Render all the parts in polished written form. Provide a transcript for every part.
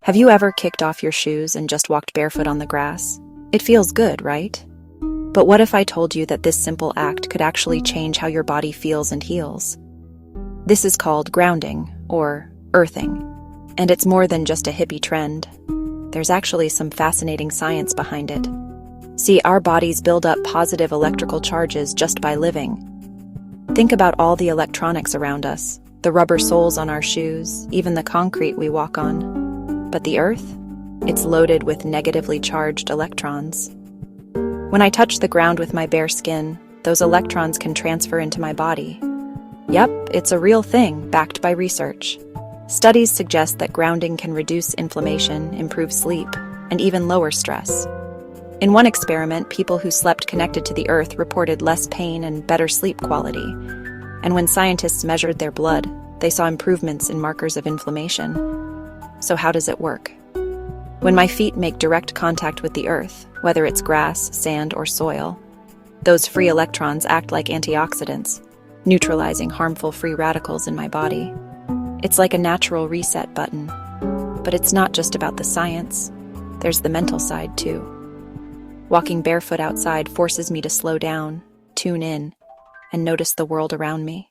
Have you ever kicked off your shoes and just walked barefoot on the grass? It feels good, right? But what if I told you that this simple act could actually change how your body feels and heals? This is called grounding, or earthing. And it's more than just a hippie trend. There's actually some fascinating science behind it. See, our bodies build up positive electrical charges just by living. Think about all the electronics around us, the rubber soles on our shoes, even the concrete we walk on. But the Earth? It's loaded with negatively charged electrons. When I touch the ground with my bare skin, those electrons can transfer into my body. Yep, it's a real thing, backed by research. Studies suggest that grounding can reduce inflammation, improve sleep, and even lower stress. In one experiment, people who slept connected to the Earth reported less pain and better sleep quality. And when scientists measured their blood, they saw improvements in markers of inflammation. So how does it work? When my feet make direct contact with the Earth, whether it's grass, sand, or soil, those free electrons act like antioxidants, neutralizing harmful free radicals in my body. It's like a natural reset button. But it's not just about the science. There's the mental side, too. Walking barefoot outside forces me to slow down, tune in, and notice the world around me.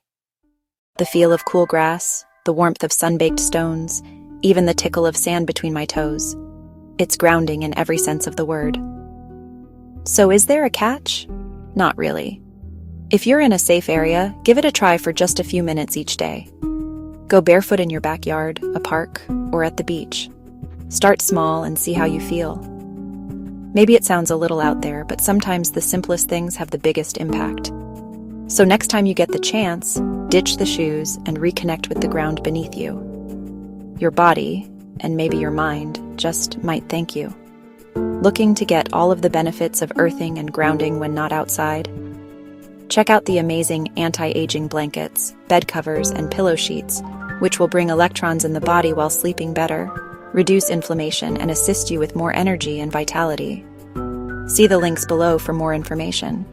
The feel of cool grass, the warmth of sun-baked stones, even the tickle of sand between my toes. It's grounding in every sense of the word. So is there a catch? Not really. If you're in a safe area, give it a try for just a few minutes each day. Go barefoot in your backyard, a park, or at the beach. Start small and see how you feel. Maybe it sounds a little out there, but sometimes the simplest things have the biggest impact. So next time you get the chance, ditch the shoes and reconnect with the ground beneath you. Your body, and maybe your mind, just might thank you. Looking to get all of the benefits of earthing and grounding when not outside? Check out the amazing anti-aging blankets, bed covers, and pillow sheets, which will bring electrons in the body while sleeping better, reduce inflammation, and assist you with more energy and vitality. See the links below for more information.